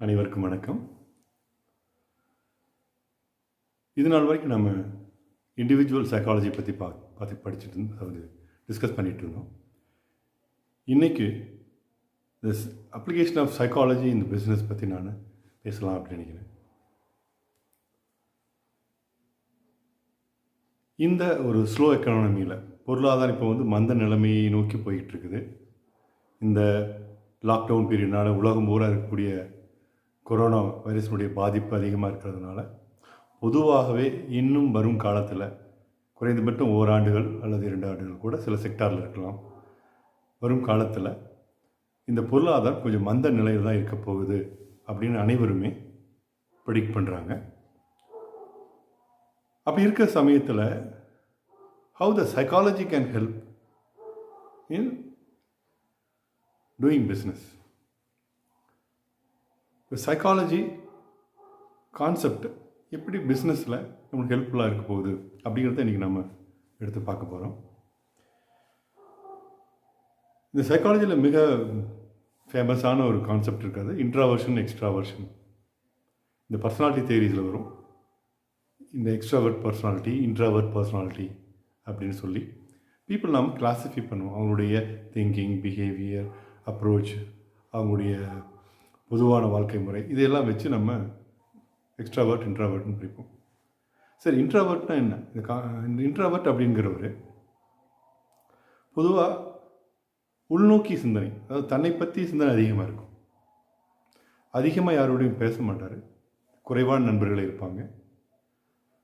அனைவருக்கும் வணக்கம். இது நாள் வரைக்கும் நம்ம இண்டிவிஜுவல் சைக்காலஜி பற்றி படிச்சுட்டு அதாவது டிஸ்கஸ் பண்ணிகிட்டு இருந்தோம். இன்றைக்கி திஸ் அப்ளிகேஷன் ஆஃப் சைக்காலஜி இந்த பிஸ்னஸ் பற்றி நான் பேசலாம் அப்படின்னு நினைக்கிறேன். இந்த ஒரு ஸ்லோ எக்கானமியில் பொருளாதாரம் இப்போ மந்த நிலைமையை நோக்கி போய்கிட்டு இருக்குது. இந்த லாக்டவுன் பீரியட்னால் உலகம் பூரா இருக்கக்கூடிய கொரோனா வைரஸினுடைய பாதிப்பு அதிகமாக இருக்கிறதுனால பொதுவாகவே இன்னும் வரும் காலத்தில் குறைந்தபட்சம் ஓராண்டுகள் அல்லது 2 ஆண்டுகள் கூட சில செக்டாரில் இருக்கலாம். வரும் காலத்தில் இந்த பொருளாதாரம் கொஞ்சம் மந்த நிலையில் தான் இருக்க போகுது அப்படின்னு அனைவருமே ப்ரெடிக்ட் பண்ணுறாங்க. அப்படி இருக்கிற சமயத்தில் how the psychology can help in doing business. Psychology concept எப்படி பிஸ்னஸில் நம்மளுக்கு ஹெல்ப்ஃபுல்லாக இருக்க போகுது அப்படிங்கிறத இன்றைக்கி நம்ம எடுத்து பார்க்க போகிறோம். இந்த சைக்காலஜியில் மிக ஃபேமஸான ஒரு கான்செப்ட் இருக்காது, இன்ட்ராவர்ஷன் எக்ஸ்ட்ராவர்ஷன். இந்த பர்சனாலிட்டி தியரிஸில் வரும். இந்த எக்ஸ்ட்ராவர்ட் பர்சனாலிட்டி, இன்ட்ராவர்ட் பர்சனாலிட்டி அப்படின்னு சொல்லி பீப்புள் நாம் கிளாஸிஃபை பண்ணுவோம். அவங்களுடைய திங்கிங், பிஹேவியர், அப்ரோச், அவங்களுடைய பொதுவான வாழ்க்கை முறை, இதையெல்லாம் வச்சு நம்ம எக்ஸ்ட்ராவர்ட் இன்ட்ராவர்ட்னு பிரிப்போம். சரி, இன்ட்ராவர்ட்னா என்ன? இந்த இன்ட்ராவர்ட் அப்படிங்கிறவர் பொதுவாக உள்நோக்கி சிந்தனை, அதாவது தன்னை பற்றி சிந்தனை அதிகமாக இருக்கும். அதிகமாக யாரோடையும் பேச மாட்டார், குறைவான நண்பர்களே இருப்பாங்க.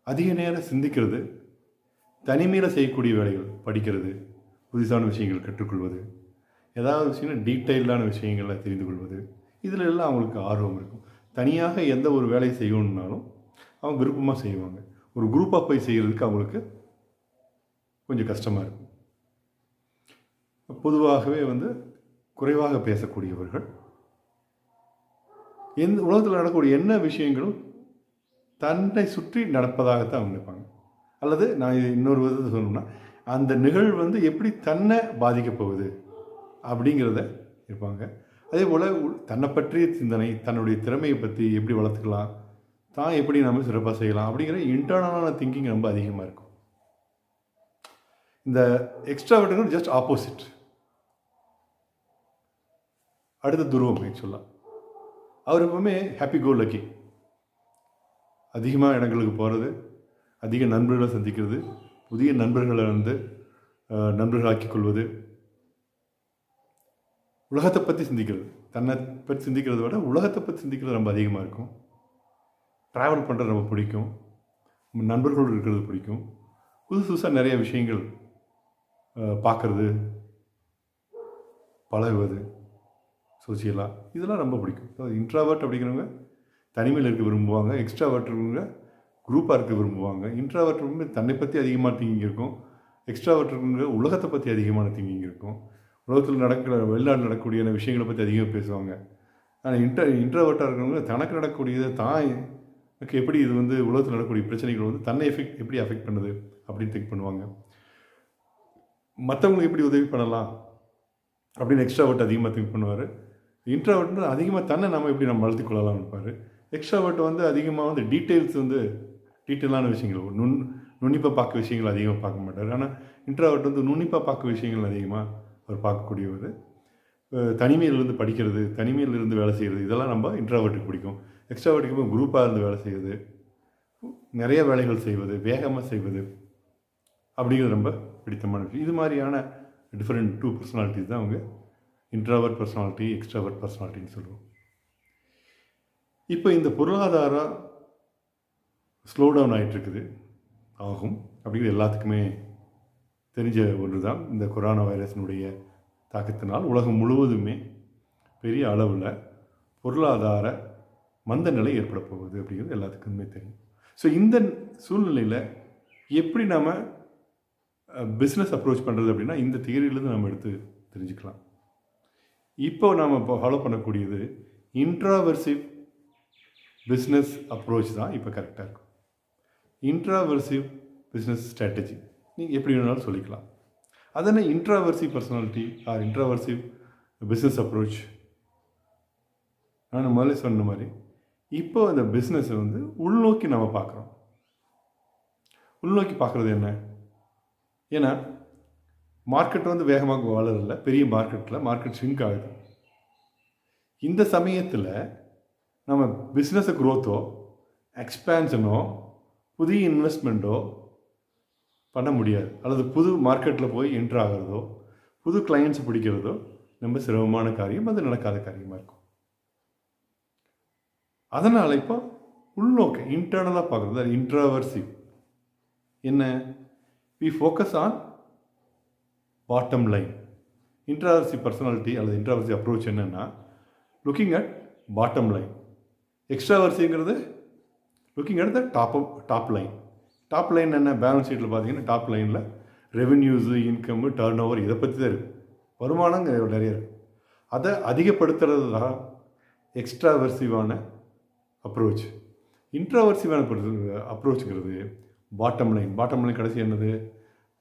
அதிக நேரம் சிந்திக்கிறது, தனிமையில் செய்யக்கூடிய வேலைகள், படிக்கிறது, புதுசான விஷயங்கள் கற்றுக்கொள்வது, ஏதாவது விஷயங்கள் டீட்டெயில்டான விஷயங்களை தெரிந்து கொள்வது, இதில் எல்லாம் அவங்களுக்கு ஆர்வம் இருக்கும். தனியாக எந்த ஒரு வேலையை செய்யணுன்னாலும் அவங்க விருப்பமாக செய்வாங்க. ஒரு குரூப்பாக போய் செய்கிறதுக்கு அவங்களுக்கு கொஞ்சம் கஷ்டமாக இருக்கும். பொதுவாகவே குறைவாக பேசக்கூடியவர்கள், எந்த உலகத்தில் நடக்கக்கூடிய என்ன விஷயங்களும் தன்னை சுற்றி நடப்பதாகத்தான் அவங்க நினைப்பாங்க. அல்லது நான் இன்னொரு விதத்தை சொல்லணும்னா, அந்த நிகழ்வு எப்படி தன்னை பாதிக்கப் போகுது அப்படிங்கிறத இருப்பாங்க. அதே போல் தன்னை பற்றிய சிந்தனை, தன்னுடைய திறமையை பற்றி எப்படி வளர்த்துக்கலாம், தான் எப்படி நம்ம சிறப்பாக செய்யலாம் அப்படிங்கிற இன்டர்னலான திங்கிங் ரொம்ப அதிகமாக இருக்கும். இந்த எக்ஸ்ட்ராவர்ட்டுங்கிறது ஜஸ்ட் ஆப்போசிட், அடுத்த துருவம் ஆக்சுவலாக. அவர் எப்பவுமே ஹாப்பி கோ லக்கி, அதிகமாக இடங்களுக்கு போகிறது, அதிக நண்பர்களை சந்திக்கிறது, புதிய நண்பர்களை நண்பர்களாக்கிக் கொள்வது, உலகத்தை பற்றி சிந்திக்கிறது, தன்னை பற்றி சிந்திக்கிறத விட உலகத்தை பற்றி சிந்திக்கிறது ரொம்ப அதிகமாக இருக்கும். ட்ராவல் பண்ணுறது ரொம்ப பிடிக்கும், நண்பர்களோடு இருக்கிறது பிடிக்கும், புதுசாக நிறைய விஷயங்கள் பார்க்குறது, பழகுவது, சோசியலாக, இதெல்லாம் ரொம்ப பிடிக்கும். இன்ட்ராவர்ட் அப்படிங்கிறவங்க தனிமையில் இருக்க விரும்புவாங்க, எக்ஸ்ட்ராவர்ட் இருக்கவங்க குரூப்பாக இருக்க விரும்புவாங்க. இன்ட்ராவர்ட் தன்னை பற்றி அதிகமாக திங்கிங் இருக்கும், எக்ஸ்ட்ராவர்ட் இருக்கவங்க உலகத்தை பற்றி அதிகமான திங்கிங் இருக்கும். உலகத்தில் வெளிநாடு நடக்கக்கூடிய விஷயங்களை பற்றி அதிகமாக பேசுவாங்க. ஆனால் இன்ட்ரோவர்ட்டாக இருக்கிறவங்க தனக்கு நடக்கக்கூடியதை தான் எப்படி இது உலகத்தில் நடக்கக்கூடிய பிரச்சனைகள் தன்னை எப்படி அஃபெக்ட் பண்ணுது அப்படின்னு திங்க் பண்ணுவாங்க. மற்றவங்களுக்கு எப்படி உதவி பண்ணலாம் அப்படின்னு எக்ஸ்ட்ராவர்ட் அதிகமாக திங்க் பண்ணுவார். இன்ட்ரோவர்ட் அதிகமாக தன்னை நம்ம எப்படி நம்ம வளர்த்து கொள்ளலாம்னு இருப்பார். எக்ஸ்ட்ராவர்ட் அதிகமாக டீட்டெயிலான விஷயங்கள், நுண்ணிப்பாக பார்க்க விஷயங்கள் அதிகமாக பார்க்க மாட்டார். ஆனால் இன்ட்ரோவர்ட் நுண்ணிப்பாக பார்க்க விஷயங்கள் அதிகமாக அவர் பார்க்கக்கூடியவர். தனிமையிலிருந்து படிக்கிறது, தனிமையிலிருந்து வேலை செய்கிறது, இதெல்லாம் நம்ம இன்ட்ராவர்ட்டுக்கு பிடிக்கும். எக்ஸ்ட்ராவர்ட்டுக்கு குரூப்பாக இருந்து வேலை செய்வது, நிறைய வேலைகள் செய்வது, வேகமாக செய்வது அப்படிங்கிறது ரொம்ப பிடித்தமான விஷயம். இது மாதிரியான டிஃப்ரெண்ட் 2 பர்சனாலிட்டிஸ் தான் அவங்க இன்ட்ராவர்ட் பர்சனாலிட்டி, எக்ஸ்ட்ராவர்ட் பர்சனாலிட்டின்னு சொல்லுவோம். இப்போ இந்த பொருளாதாரம் ஸ்லோ டவுன் ஆகிட்டுருக்குது, ஆகும் அப்படிங்கிறது எல்லாத்துக்குமே தெரிஞ்ச ஒன்று தான். இந்த கொரோனா வைரஸினுடைய தாக்கத்தினால் உலகம் முழுவதுமே பெரிய அளவில் பொருளாதார மந்த நிலை ஏற்பட போகுது அப்படிங்கிறது எல்லாத்துக்குமே தெரியும். ஸோ இந்த சூழ்நிலையில் எப்படி நாம் பிஸ்னஸ் அப்ரோச் பண்ணுறது அப்படின்னா இந்த தியரியிலேருந்து நம்ம எடுத்து தெரிஞ்சுக்கலாம். இப்போ நாம் ஃபாலோ பண்ணக்கூடியது இன்ட்ராவர்சிவ் பிஸ்னஸ் அப்ரோச் தான் இப்போ கரெக்டாக இருக்கும். இன்ட்ராவர்சிவ் பிஸ்னஸ் ஸ்ட்ராட்டஜி நீங்கள் எப்படி வேணாலும் சொல்லிக்கலாம். அதனை இன்ட்ராவர்சிவ் பர்சனாலிட்டி ஆர் இன்ட்ராவர்சிவ் பிஸ்னஸ் அப்ரோச் நான் முதல்ல சொன்ன மாதிரி இப்போ அந்த பிஸ்னஸை வந்து உள்நோக்கி நம்ம பார்க்குறோம். உள்நோக்கி பார்க்குறது என்ன? ஏன்னா மார்க்கெட் வந்து வேகமாக வளரல, பெரிய மார்க்கெட் ஷ்ரிங்க் ஆகுது. இந்த சமயத்தில் நம்ம பிஸ்னஸை க்ரோத்தோ எக்ஸ்பேன்ஷனோ புதிய இன்வெஸ்ட்மெண்ட்டோ பண்ண முடியாது. அல்லது புது மார்க்கெட்டில் போய் என்ட்ரு ஆகிறதோ புது கிளையண்ட்ஸை பிடிக்கிறதோ ரொம்ப சிரமமான காரியம், அது நடக்காத காரியமாக இருக்கும். அதனால் இப்போ உள்நோக்க இன்டர்னலாக பார்க்குறது, அது இன்ட்ராவர்சிவ். என்ன? We focus on bottom line. Introversive personality அல்லது இன்ட்ராவர்சிவ் அப்ரோச் என்னென்னா லுக்கிங் அட் பாட்டம் லைன். எக்ஸ்ட்ராவர்சிங்கிறது looking at the top line. Top line என்ன? பேலன்ஸ் ஷீட்டில் பார்த்தீங்கன்னா டாப் லைனில் ரெவென்யூஸு, இன்கம்மு, டர்ன் ஓவர், இதை பற்றி தான் இருக்குது. வருமானம் நிறைய இருக்குது. அதை அதிகப்படுத்துறது தான் எக்ஸ்ட்ராவர்சிவான அப்ரோச். இன்ட்ராவர்சிவான அப்ரோச்சுங்கிறது பாட்டம் லைன். பாட்டம் லைன் கடைசி என்னது?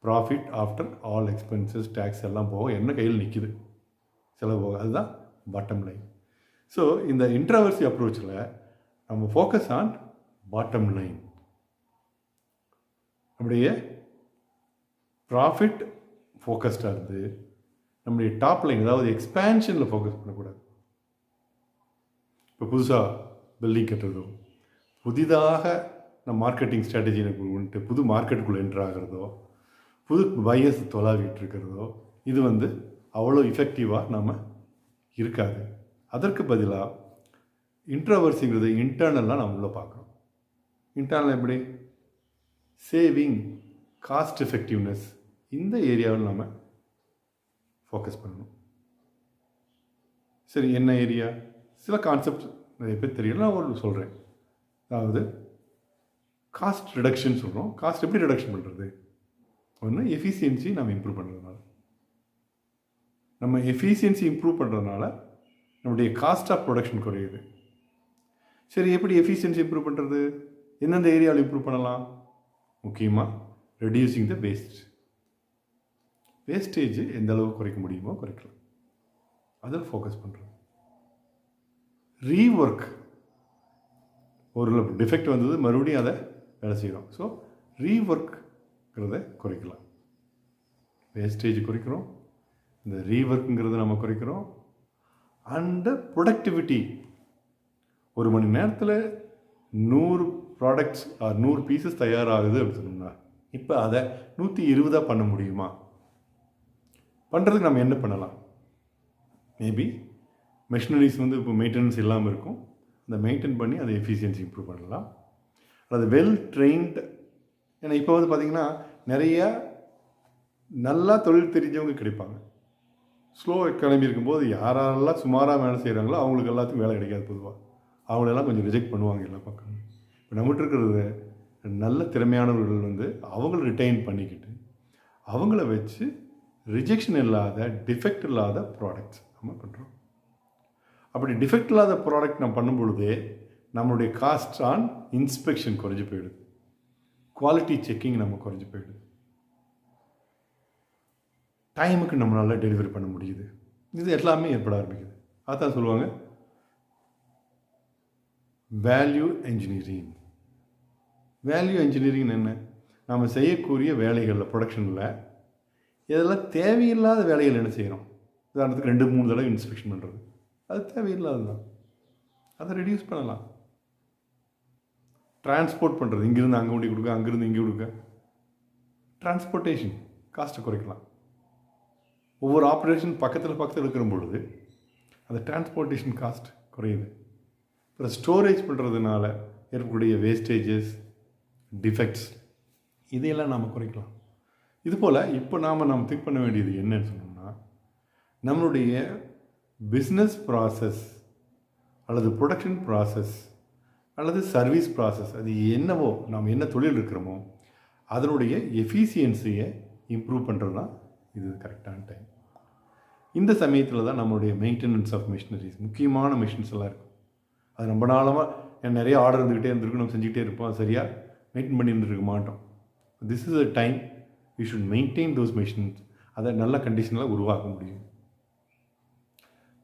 Profit after all expenses, tax எல்லாம் போக என்ன கையில் நிற்கிது, செலவு போக, அதுதான் பாட்டம் லைன். ஸோ இந்த இன்ட்ராவர்சி அப்ரோச்சில் நம்ம ஃபோக்கஸ் ஆன் பாட்டம் லைன். நம்முடைய ப்ராஃபிட் ஃபோக்கஸ்டாக இருந்து நம்முடைய டாப் லைன், அதாவது எக்ஸ்பேன்ஷனில் ஃபோக்கஸ் பண்ணக்கூடாது. இப்போ புதுசாக பில்டிங் கட்டுறதோ, புதிதாக நம்ம மார்க்கெட்டிங் ஸ்ட்ராட்டஜினை வந்துட்டு புது மார்க்கெட்டுக்குள்ளே என்ட்ரு ஆகிறதோ, புது பையர்ஸ் தொலாவிட்டு இருக்கிறதோ, இது வந்து அவ்வளோ எஃபெக்டிவாக நம்ம இருக்காது. அதற்கு பதிலாக இன்ட்ராவர்சிங்கிறது இன்டர்னலாக நம்ம உள்ளே பார்க்குறோம். இன்டர்னல் எப்படி? சேவிங், காஸ்ட் எஃபெக்டிவ்னஸ், இந்த ஏரியாவில் நம்ம ஃபோக்கஸ் பண்ணணும். சரி, என்ன ஏரியா? சில கான்செப்ட் நிறைய பேர் தெரியல, நான் ஒரு சொல்கிறேன். அதாவது காஸ்ட் ரிடக்ஷன் சொல்கிறோம். காஸ்ட் எப்படி ரிடக்ஷன் பண்ணுறது? ஒன்று எஃபிஷியன்சி நம்ம இம்ப்ரூவ் பண்ணுறதுனால. நம்ம எஃபிஷியன்சி இம்ப்ரூவ் பண்ணுறதுனால நம்முடைய காஸ்ட் ஆஃப் ப்ரொடக்ஷன் குறையுது. சரி, எப்படி எஃபிஷியன்சி இம்ப்ரூவ் பண்ணுறது? எந்தெந்த ஏரியாவில் இம்ப்ரூவ் பண்ணலாம்? முக்கியமாக ரெடியூசிங் த வேஸ்டேஜ் எந்த அளவுக்கு குறைக்க முடியுமோ குறைக்கலாம். அதில் ஃபோக்கஸ் பண்ணுறது. ரீஒர்க், ஒரு டிஃபெக்ட் வந்தது, மறுபடியும் அதை வேலை செய்கிறோம். ஸோ ரீஒர்க்ங்கிறத குறைக்கலாம். வேஸ்டேஜ் குறைக்கிறோம், இந்த ரீஒர்க்குங்கிறத நம்ம குறைக்கிறோம். அண்ட் ப்ரொடக்டிவிட்டி, ஒரு மணி நேரத்தில் 100 ப்ராடக்ட்ஸ் 100 பீசஸ் தயாராகுது அப்படின்னு சொன்னோம்னா, இப்போ அதை 120 பண்ண முடியுமா? பண்ணுறதுக்கு நம்ம என்ன பண்ணலாம்? மேபி மெஷினரிஸ் வந்து இப்போ மெயின்டெனன்ஸ் இல்லாமல் இருக்கும், அந்த மெயின்டைன் பண்ணி அதை எஃபிஷியன்சி இம்ப்ரூவ் பண்ணலாம். அது வெல் ட்ரெயின்டு. ஏன்னா இப்போ வந்து பார்த்திங்கன்னா நிறையா நல்லா தொழில் தெரிஞ்சவங்க கிடைப்பாங்க. ஸ்லோ எக்கானமி இருக்கும்போது யாரெல்லாம் சுமாராக வேலை செய்கிறாங்களோ அவங்களுக்கு எல்லாத்துக்கும் வேலை கிடைக்காது. பொதுவாக அவங்களெல்லாம் கொஞ்சம் ரிஜெக்ட் பண்ணுவாங்க எல்லா பக்கம். இப்போ நம்மகிட்ட இருக்கிறது நல்ல திறமையானவர்கள் வந்து அவங்கள ரிட்டைன் பண்ணிக்கிட்டு அவங்கள வச்சு ரிஜெக்ஷன் இல்லாத, டிஃபெக்ட் இல்லாத ப்ராடக்ட்ஸ் நம்ம பண்ணுறோம். அப்படி டிஃபெக்ட் இல்லாத ப்ராடக்ட் நம்ம பண்ணும் பொழுதே நம்மளுடைய காஸ்ட் ஆன் இன்ஸ்பெக்ஷன் குறைஞ்சி போயிடுது, குவாலிட்டி செக்கிங் நம்ம குறைஞ்சி போயிடுது, டைமுக்கு நம்மளால் டெலிவரி பண்ண முடியுது. இது எல்லாமே ஏற்பட ஆரம்பிக்குது. அதான் சொல்லுவாங்க வேல்யூ என்ஜினியரிங். வேல்யூ என்ஜினியரிங் என்ன? நாம் செய்யக்கூடிய வேலைகளில், ப்ரொடக்ஷனில் இதெல்லாம் தேவையில்லாத வேலைகள் என்ன செய்கிறோம்? உதாரணத்துக்கு 2-3 தடவை இன்ஸ்பெக்ஷன் பண்ணுறது, அது தேவையில்லாது தான். அதை ரெடியூஸ் பண்ணலாம். டிரான்ஸ்போர்ட் பண்ணுறது, இங்கேருந்து அங்கே கொண்டு கொடுக்க, அங்கேருந்து இங்கே கொடுக்க, டிரான்ஸ்போர்ட்டேஷன் காஸ்ட்டை குறைக்கலாம். ஒவ்வொரு ஆப்ரேஷன் பக்கத்தில் இருக்கிற பொழுது அந்த டிரான்ஸ்போர்ட்டேஷன் காஸ்ட் குறையுது. அப்புறம் ஸ்டோரேஜ் பண்ணுறதுனால ஏற்படக்கூடிய வேஸ்டேஜஸ், டிஃபெக்ட்ஸ், இதையெல்லாம் நாம் குறைக்கலாம். இதுபோல் இப்போ நாம் திங்க் பண்ண வேண்டியது என்னன்னு சொன்னோம்னா, நம்மளுடைய பிஸ்னஸ் ப்ராசஸ் அல்லது ப்ரொடக்ஷன் ப்ராசஸ் அல்லது சர்வீஸ் ப்ராசஸ், அது என்னவோ, நாம் என்ன தொழில் இருக்கிறோமோ அதனுடைய எஃபிஷியன்சியை இம்ப்ரூவ் பண்ணுறது தான் இது கரெக்டான டைம். இந்த சமயத்தில் தான் நம்மளுடைய மெயின்டெனன்ஸ் ஆஃப் மிஷினரிஸ், முக்கியமான மிஷின்ஸ் எல்லாம் இருக்கும். அது ரொம்ப நாளமாக நிறைய ஆர்டர் இருந்துக்கிட்டே இருந்திருக்கு, நம்ம செஞ்சுக்கிட்டே இருப்போம், அது சரியாக மெயின்டைன் பண்ணி இருந்துருக்க மாட்டோம். This is a time we should maintain those machines. அதை நல்ல கண்டிஷனில் உருவாக்க முடியும்.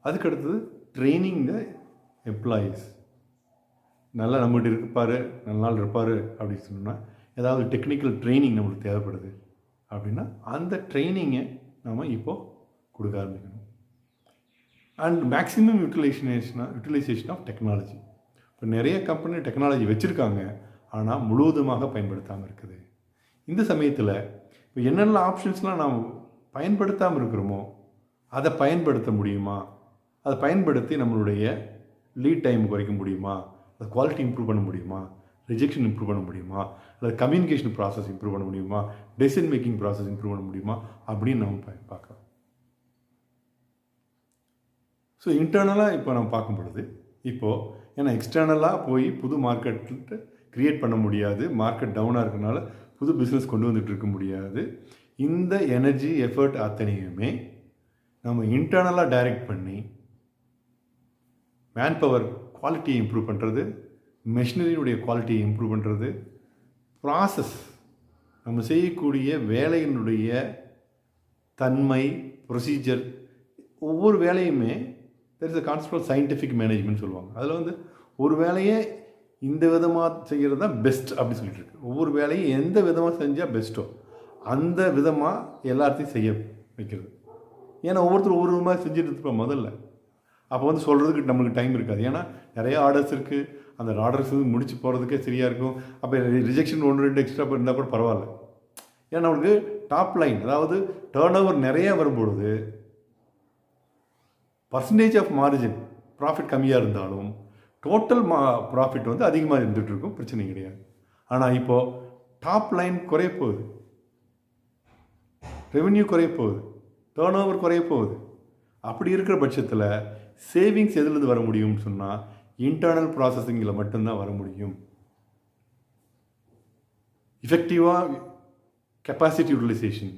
அதுக்கடுத்தது ட்ரைனிங் த எம்ப்ளாயீஸ் நல்லா நம்மகிட்ட இருப்பார், நல்ல நாள் இருப்பார் அப்படின்னு சொன்னால், ஏதாவது டெக்னிக்கல் ட்ரைனிங் நம்மளுக்கு தேவைப்படுது அப்படின்னா அந்த ட்ரைனிங்கை நம்ம இப்போது கொடுக்க ஆரம்பிக்கணும். And maximum utilisation of technology. இப்போ நிறைய கம்பெனி டெக்னாலஜி வச்சுருக்காங்க, ஆனால் முழுவதுமாக பயன்படுத்தாமல் இருக்குது. இந்த சமயத்தில் இப்போ என்னென்ன ஆப்ஷன்ஸ்லாம் நாம் பயன்படுத்தாமல் இருக்கிறோமோ அதை பயன்படுத்த முடியுமா, அதை பயன்படுத்தி நம்மளுடைய லீட் டைம் குறைக்க முடியுமா, அது குவாலிட்டி இம்ப்ரூவ் பண்ண முடியுமா, ரிஜெக்ஷன் இம்ப்ரூவ் பண்ண முடியுமா, அல்லது கம்யூனிகேஷன் ப்ராசஸ் இம்ப்ரூவ் பண்ண முடியுமா, டெசிஷன் மேக்கிங் ப்ராசஸ் இம்ப்ரூவ் பண்ண முடியுமா அப்படின்னு நம்ம பார்க்கலாம். ஸோ இன்டர்னலாக இப்போ நம்ம பார்க்கும் பொழுது இப்போது ஏன்னா எக்ஸ்டர்னலாக போய் புது மார்க்கெட்டு க்ரியேட் பண்ண முடியாது, மார்க்கெட் டவுனாக இருக்கிறனால புது பிஸ்னஸ் கொண்டு வந்துட்டு இருக்க முடியாது. இந்த எனர்ஜி எஃபர்ட் அத்தனையுமே நம்ம இன்டர்னலாக டைரக்ட் பண்ணி மேன் பவர் குவாலிட்டியை இம்ப்ரூவ் பண்ணுறது, மெஷினரியுடைய குவாலிட்டியை இம்ப்ரூவ் பண்ணுறது, ப்ராசஸ் நம்ம செய்யக்கூடிய வேலையினுடைய தன்மை, ப்ரொசீஜர், ஒவ்வொரு வேலையுமே there is a concept of scientific management சொல்லுவாங்க. அதில் வந்து ஒரு வேலையை இந்த விதமாக செய்கிறது தான் பெஸ்ட் அப்படின்னு சொல்லிட்டு இருக்கு. ஒவ்வொரு வேலையும் எந்த விதமாக செஞ்சால் பெஸ்ட்டோ அந்த விதமாக எல்லாத்தையும் செய்ய வைக்கிறது. ஏன்னா ஒவ்வொருத்தரும் ஒவ்வொரு விதமாக செஞ்சுட்டு இருப்போம் முதல்ல. அப்போ வந்து சொல்கிறதுக்கு நம்மளுக்கு டைம் இருக்காது. ஏன்னா நிறைய ஆர்டர்ஸ் இருக்குது, அந்த ஆர்டர்ஸ் வந்து முடிச்சு போகிறதுக்கே சரியாக இருக்கும். அப்போ ரிஜெக்ஷன் 1-2 எக்ஸ்ட்ரா இருந்தால் கூட பரவாயில்ல. ஏன்னா நம்மளுக்கு டாப் லைன், அதாவது டேர்ன் ஓவர் நிறைய வரும்பொழுது பர்சன்டேஜ் ஆஃப் மார்ஜின் ப்ராஃபிட் கம்மியாக இருந்தாலும் டோட்டல் ப்ராஃபிட் வந்து அதிகமாக இருந்துகிட்ருக்கும், பிரச்சனை கிடையாது. ஆனால் இப்போது டாப் லைன் குறைய போகுது, ரெவென்யூ குறைய போகுது, டேர்ன் ஓவர் குறைய போகுது. அப்படி இருக்கிற பட்சத்தில் சேவிங்ஸ் எதுலேருந்து வர முடியும்னு சொன்னால் இன்டர்னல் ப்ராசஸிங்கில் மட்டும்தான் வர முடியும். எஃபெக்டிவாக கெப்பாசிட்டி யூட்டிலைசேஷன்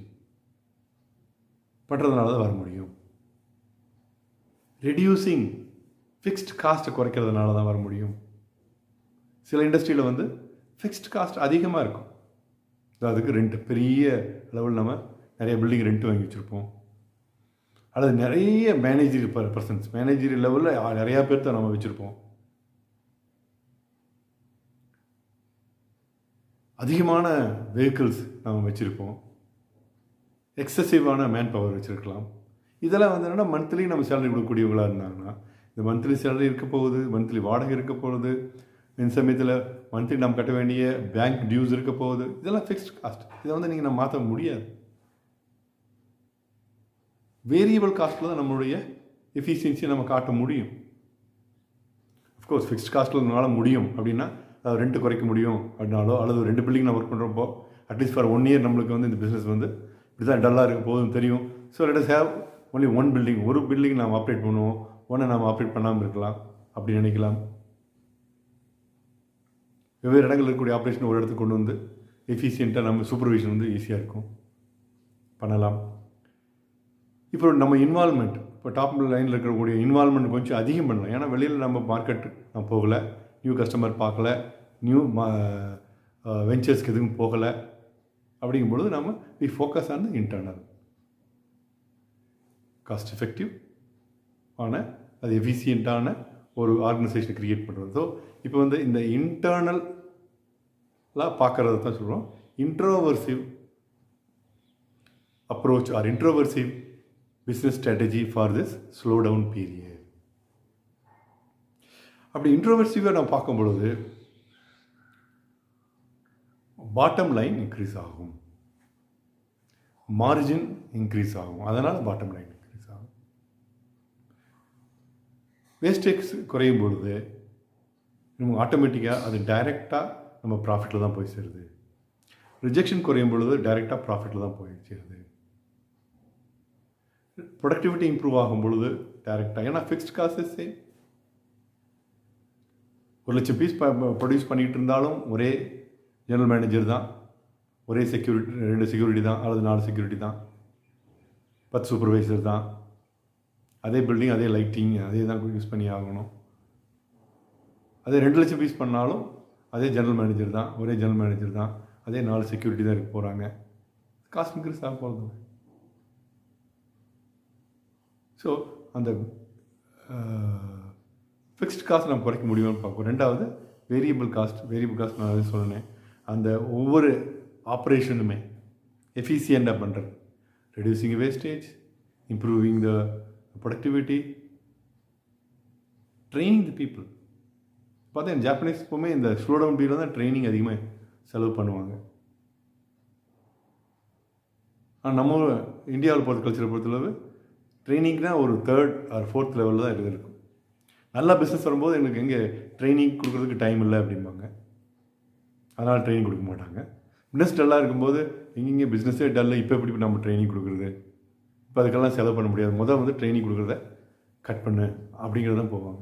பண்ணுறதுனால தான் வர முடியும். ரெடியூசிங் ஃபிக்ஸ்ட் காஸ்ட்டை குறைக்கிறதுனால தான் வர முடியும். சில இண்டஸ்ட்ரியில் வந்து ஃபிக்ஸ்ட் காஸ்ட் அதிகமாக இருக்கும். அதுக்கு ரெண்ட் பெரிய லெவல் நம்ம நிறைய பில்டிங் ரெண்ட் வாங்கி வச்சுருப்போம், அல்லது நிறைய மேனேஜரி பர்சன்ஸ் மேனேஜரி லெவலில் நிறையா பேர்த்த நம்ம வச்சுருப்போம். அதிகமான வெஹிக்கிள்ஸ் நம்ம வச்சுருப்போம், எக்ஸசிவான மேன் பவர் வச்சுருக்கலாம். இதெல்லாம் வந்து என்னென்னா மந்த்லி நம்ம சேலரி கொடுக்கக்கூடியவங்களாக இருந்தாங்கன்னா இந்த மந்த்லி சேலரி இருக்க போகுது, மந்த்லி வாடகை இருக்க போகுது, இந்த சமயத்தில் மந்த்லி நம்ம கட்ட வேண்டிய பேங்க் டியூஸ் இருக்க போகுது. இதெல்லாம் ஃபிக்ஸ்ட் காஸ்ட். இதை வந்து நீங்கள் நம்ம மாற்ற முடியாது. வேரியபிள் காஸ்ட்டில் தான் நம்மளுடைய எஃபிஷியன்சியை நம்ம காட்ட முடியும். அஃப்கோர்ஸ் ஃபிக்ஸ்ட் காஸ்ட்டில் நம்மளால் முடியும் அப்படின்னா ரெண்ட்டு குறைக்க முடியும் அப்படின்னாலோ, அல்லது 2 பில்டிங் நான் ஒர்க் பண்ணுறப்போ அட்லீஸ்ட் ஃபார் 1 இயர் நம்மளுக்கு வந்து இந்த பிஸ்னஸ் வந்து இப்படி தான் டல்லாக இருக்க போதும் தெரியும். So let us have only 1 building, ஒரு பில்டிங் நாம் ஆப்ரேட் பண்ணுவோம், ஒன்றை நாம் ஆப்ரேட் பண்ணாமல் இருக்கலாம் அப்படி நினைக்கலாம். வெவ்வேறு இடங்களில் இருக்கக்கூடிய ஆப்ரேஷன் ஒரு இடத்துக்கு கொண்டு வந்து எஃபிஷியண்ட்டாக நம்ம சூப்பர்விஷன் வந்து ஈஸியாக இருக்கும், பண்ணலாம். இப்போ நம்ம இன்வால்மெண்ட், இப்போ டாப் லைனில் இருக்கக்கூடிய இன்வால்மெண்ட் கொஞ்சம் அதிகம் பண்ணலாம். ஏன்னா வெளியில் நம்ம மார்க்கெட்டு நான் போகலை, நியூ கஸ்டமர் பார்க்கல, நியூ வெஞ்சர்ஸ்க்கு எதுவும் போகலை. அப்படிங்கும்பொழுது நம்ம we focus on the internal cost effective ஆன, அது எஃபிஷியண்ட்டான ஒரு ஆர்கனைசேஷனை க்ரியேட் பண்ணுறது. ஸோ இப்போ வந்து இந்த இன்டர்னலாக பார்க்குறது தான் சொல்கிறோம் introversive approach or introversive business strategy for this slow down period. அப்படி இன்ட்ரோவர்சிவாக நான் பார்க்கும் பொழுது பாட்டம் லைன் இன்க்ரீஸ் ஆகும், மார்ஜின் இன்க்ரீஸ் ஆகும், அதனால் பாட்டம் லைன் இன்க்ரீஸ் ஆகும். வேஸ்டேஜ் குறையும் பொழுது நம்ம ஆட்டோமேட்டிக்காக அது டைரெக்டாக நம்ம ப்ராஃபிட்டில் தான் போய் சேருது. ரிஜெக்ஷன் குறையும் பொழுது டைரெக்டாக ப்ராஃபிட்டில் தான் போய் சேருது. ப்ரொடக்டிவிட்டி இம்ப்ரூவ் ஆகும் பொழுது டைரெக்டாக, ஏன்னா fixed cost is same. 1,00,000 piece produce பண்ணிகிட்டு இருந்தாலும் ஒரே ஜெனரல் மேனேஜர் தான், ஒரே செக்யூரிட்டி 2 செக்யூரிட்டி தான், அல்லது 4 செக்யூரிட்டி தான், 10 சூப்பர்வைசர் தான், அதே பில்டிங் அதே லைட்டிங் அதே தான் யூஸ் பண்ணி ஆகணும். அதே 2,00,000 பீஸ் பண்ணாலும் அதே ஜெனரல் மேனேஜர் தான், ஒரே ஜெனரல் மேனேஜர் தான், அதே 4 செக்யூரிட்டி தான் இருக்க போகிறாங்க. காஸ்ட் இன்க்ரீஸ் ஆக போகிறது. ஸோ அந்த ஃபிக்ஸ்ட் காஸ்ட் நம்ம குறைக்க முடியும்னு பார்ப்போம். ரெண்டாவது வேரியபிள் காஸ்ட் நான் சொன்னேன். அந்த ஒவ்வொரு ஆப்ரேஷனுமே எஃபிஷியண்ட்டாக பண்ணுறது, reducing wastage, improving the productivity, training the people. பார்த்தா ஜாப்பனீஸ் எப்போவுமே இந்த ஸ்லோ டவுன் பீரியடில் தான் ட்ரைனிங் அதிகமாக செலவு பண்ணுவாங்க. ஆனால் நம்ம இந்தியாவில் கல்ச்சரை பொறுத்தளவு ட்ரைனிங்னா ஒரு 3rd or 4th லெவலில் தான் இருக்கும். நல்லா பிஸ்னஸ் வரும்போது எனக்கு எங்கே ட்ரைனிங் கொடுக்குறதுக்கு டைம் இல்லை அப்படிம்பாங்க. அதனால் ட்ரைனிங் கொடுக்க மாட்டாங்க. பிஸ்னஸ் டல்லாக இருக்கும்போது எங்கெங்கே பிஸ்னஸே டல்லு, இப்போ எப்படி நம்ம ட்ரைனிங் கொடுக்குறது, இப்போ அதுக்கெல்லாம் செலவு பண்ண முடியாது, முதல் ட்ரைனிங் கொடுக்குறத கட் பண்ணு அப்படிங்கிறது தான் போவாங்க.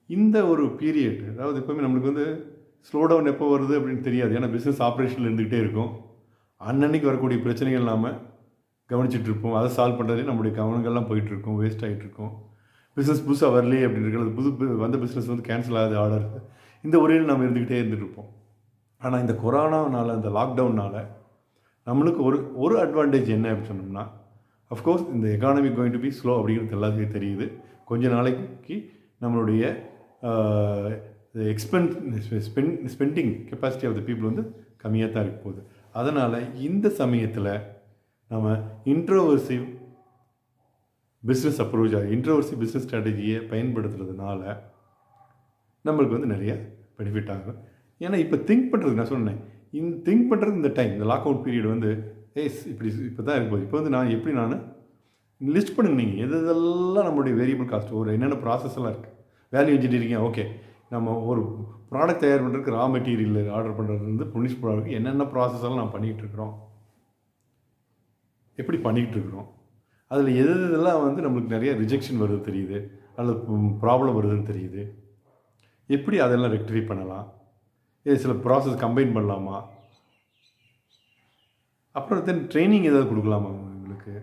இந்த ஒரு பீரியட், அதாவது எப்போவுமே நம்மளுக்கு ஸ்லோ டவுன் எப்போ வருது அப்படின்னு தெரியாது. ஏன்னா பிஸ்னஸ் ஆப்ரேஷனில் இருந்துக்கிட்டே இருக்கும். அன்னன்னைக்கு வரக்கூடிய பிரச்சனைகள் நாம் கவனிச்சிட்ருப்போம். அதை சால்வ் பண்ணுறதுலேயே நம்முடைய கவனங்கள்லாம் போயிட்டுருக்கோம், வேஸ்ட் ஆகிட்டுருக்கோம். பிஸ்னஸ் புதுசாக வரலையே அப்படின்னு இருக்கிறது, வந்த பிஸ்னஸ் கேன்சல் ஆகுது ஆர்டர், இந்த உரையில் நம்ம இருந்துக்கிட்டே இருந்துகிட்ருப்போம். ஆனால் இந்த கொரோனானால், இந்த லாக்டவுனால் நம்மளுக்கு ஒரு அட்வான்டேஜ் என்ன அப்படின்னு சொன்னோம்னா, அஃப்கோர்ஸ் இந்த economy going to be slow அப்படிங்கிறது எல்லாத்துக்கும் தெரியுது. கொஞ்ச நாளைக்கு நம்மளுடைய spending capacity of the people கம்மியாக தான் இருக்க போகுது. அதனால் இந்த சமயத்தில் நம்ம இன்ட்ரோவர்சிவ் பிஸ்னஸ் அப்ரோச்சாக இன்ட்ரோவர்சிவ் பிஸ்னஸ் ஸ்ட்ராட்டஜியை பயன்படுத்துறதுனால நம்மளுக்கு நிறைய பெனிஃபிட் ஆகும். ஏன்னா இப்போ திங்க் பண்ணுறது, நான் சொன்னேன், திங்க் பண்ணுறது இந்த டைம், இந்த லாக் அவுட் பீரியட் இப்போ தான் இருக்கும். இப்போ நான் எப்படி லிஸ்ட் பண்ணுங்க, நீங்கள் எதெல்லாம் நம்மளுடைய வேரியபிள் காஸ்ட், என்னென்ன ப்ராசஸ் எல்லாம் இருக்குது. வேல்யூ இன்ஜினியரிங்க, ஓகே, நம்ம ஒரு ப்ராடக்ட் தயார் பண்ணுறதுக்கு ரா மெட்டீரியல் ஆர்டர் பண்ணுறது ஃபினிஷ் ப்ராடக்ட் என்னென்ன ப்ராசஸ் எல்லாம் நம்ம பண்ணிகிட்ருக்குறோம், எப்படி பண்ணிகிட்ருக்குறோம், அதில் எதெல்லாம் நம்மளுக்கு நிறைய ரிஜெக்ஷன் வருது தெரியுது, அல்லது ப்ராப்ளம் வருதுன்னு தெரியுது, எப்படி அதெல்லாம் ரெக்டிஃபை பண்ணலாம், சில ப்ராசஸ் கம்பைன் பண்ணலாமா, அப்புறம் ட்ரைனிங் ஏதாவது கொடுக்கலாமா உங்களுக்கு,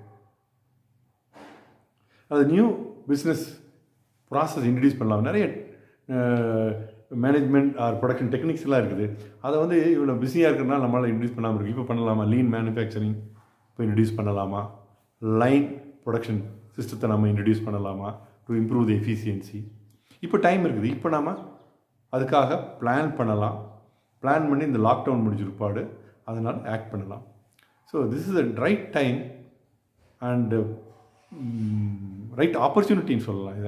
அது நியூ பிஸ்னஸ் ப்ராசஸ் இன்ட்ரடியூஸ் பண்ணலாம். நிறைய மேனேஜ்மெண்ட் ஆர் ப்ரொடக்ஷன் டெக்னிக்ஸ்லாம் இருக்குது. அதை இவ்வளோ பிஸியாக இருக்கிறதுனால நம்மளால் இன்ட்ரடியூஸ் பண்ணாமல் இருக்குது. இப்போ பண்ணலாமா, லீன் மேனுஃபேக்சரிங் இப்போ இன்ட்ரடியூஸ் பண்ணலாமா, லைன் ப்ரொடக்ஷன் சிஸ்டத்தை நம்ம இன்ட்ரடியூஸ் பண்ணலாமா டு இம்ப்ரூவ் தி எஃபிஷியன்சி. இப்போ டைம் இருக்குது, இப்போ நாம் அதுக்காக பிளான் பண்ணலாம். பிளான் பண்ணி இந்த லாக்டவுன் முடிஞ்சிருப்பாடு அதனால் ஆக்ட் பண்ணலாம். So this is a right time and right ஆப்பர்ச்சுனிட்டின்னு சொல்லலாம்.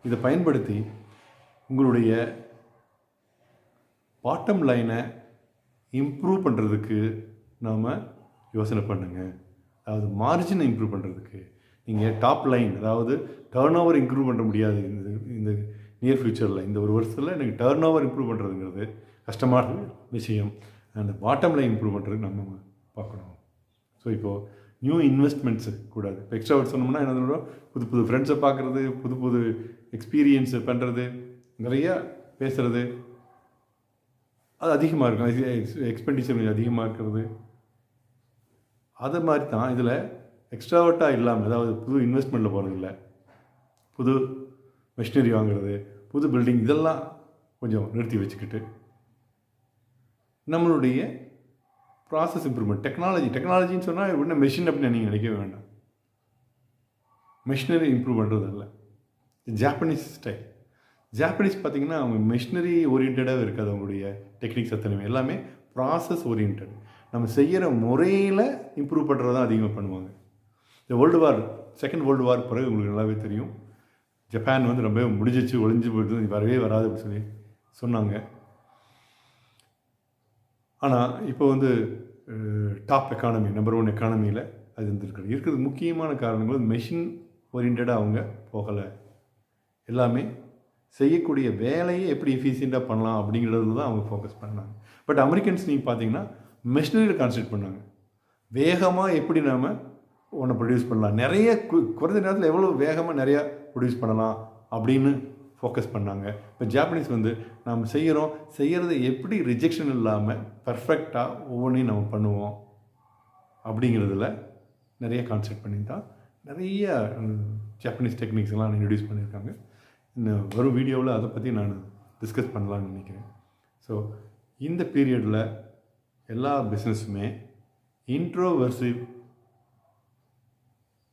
இதை பயன்படுத்தி உங்களுடைய பாட்டம் லைனை இம்ப்ரூவ் பண்ணுறதுக்கு நாம் யோசனை பண்ணுங்கள். அதாவது மார்ஜினை இம்ப்ரூவ் பண்ணுறதுக்கு நீங்கள் டாப் லைன், அதாவது டர்ன் ஓவர் இம்ப்ரூவ் பண்ண முடியாது இந்த நியர் ஃப்யூச்சரில். இந்த ஒரு வருஷத்தில் எனக்கு டர்ன் ஓவர் இம்ப்ரூவ் பண்ணுறதுங்கிறது கஷ்டமான விஷயம். அந்த பாட்டம் லைன் இம்ப்ரூவ் பண்ணுறதுக்கு நம்ம பார்க்கணும். ஸோ இப்போது நியூ இன்வெஸ்ட்மெண்ட்ஸு கூடாது. இப்போ எக்ஸ்ட்ரா சொன்னோம்னா என்ன, புது புது ஃப்ரெண்ட்ஸை பார்க்குறது, புது புது எக்ஸ்பீரியன்ஸு பண்ணுறது, நிறையா பேசுகிறது, அது அதிகமாக இருக்கும். எக்ஸ்பெண்டிச்சர் கொஞ்சம் அதிகமாக இருக்கிறது. அது மாதிரி தான் இதில் எக்ஸ்ட்ராவர்ட்டாக இல்லாமல், அதாவது புது இன்வெஸ்ட்மெண்ட்டில் போகிறது இல்லை, புது மெஷினரி வாங்குறது, புது பில்டிங், இதெல்லாம் கொஞ்சம் நிறுத்தி வச்சுக்கிட்டு நம்மளுடைய ப்ராசஸ் இம்ப்ரூவ்மெண்ட், டெக்னாலஜின்னு சொன்னால் இன்னும் மெஷின் அப்படின்னு நீங்கள் நினைக்க வேண்டாம். மெஷினரி இம்ப்ரூவ் பண்ணுறது இல்லை. ஜாப்பனீஸ் ஸ்டைல், ஜாப்பனீஸ் பார்த்திங்கன்னா அவங்க மெஷினரி ஓரியன்டாகவே இருக்காது. அவங்களுடைய டெக்னிக்ஸ் அத்தனையுமே எல்லாமே ப்ராசஸ் ஓரியன்ட். நம்ம செய்கிற முறையில் இம்ப்ரூவ் பண்ணுறது தான் அதிகமாக பண்ணுவாங்க. இந்த செகண்ட் வேர்ல்டு வார் பிறகு உங்களுக்கு நல்லாவே தெரியும், ஜப்பான் ரொம்ப முடிஞ்சிச்சு, ஒளிஞ்சு போயிட்டு வரவே வராது அப்படின்னு சொல்லி சொன்னாங்க. ஆனால் இப்போ டாப் எக்கானமி, நம்பர் 1 எக்கானமியில் அது இருக்கிறது முக்கியமான காரணங்கள் மெஷின் ஓரியன்டாக அவங்க போகலை. எல்லாமே செய்யக்கூடிய வேலையை எப்படி எஃபிஷியண்ட்டாக பண்ணலாம் அப்படிங்கிறது தான் அவங்க ஃபோக்கஸ் பண்ணாங்க. பட் அமெரிக்கன்ஸ் நீங்கள் பார்த்தீங்கன்னா மெஷினரியில் கான்சன்ட்ரேட் பண்ணாங்க. வேகமாக எப்படி நாம் ஒன்று ப்ரொடியூஸ் பண்ணலாம், நிறைய குறைந்த நேரத்தில் எவ்வளோ வேகமாக நிறையா ப்ரொடியூஸ் பண்ணலாம் அப்படின்னு ஃபோக்கஸ் பண்ணாங்க. இப்போ ஜாப்பனீஸ் நாம் செய்கிறத எப்படி ரிஜெக்ஷன் இல்லாமல் பர்ஃபெக்டாக ஒவ்வொன்றையும் நம்ம பண்ணுவோம் அப்படிங்கிறதுல நிறைய கான்சன்ட்ரேட் பண்ணி தான் நிறைய ஜாப்பனீஸ் டெக்னிக்ஸ் எல்லாம் இன்ட்ரடியூஸ் பண்ணியிருக்காங்க. இன்னும் வரும் வீடியோவில் அதை பற்றி நான் டிஸ்கஸ் பண்ணலான்னு நினைக்கிறேன். ஸோ இந்த பீரியடில் எல்லா பிஸ்னஸுமே introversive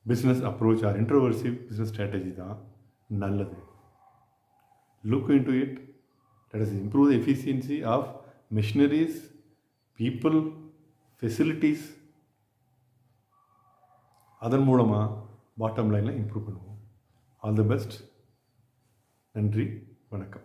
business approach or introversive business strategy தான் நல்லது. Look into it. Let us improve the efficiency of machineries, people, facilities. அதன் மூலமாக பாட்டம் லைனில் இம்ப்ரூவ் பண்ணுவோம். All the best. நன்றி, வணக்கம்.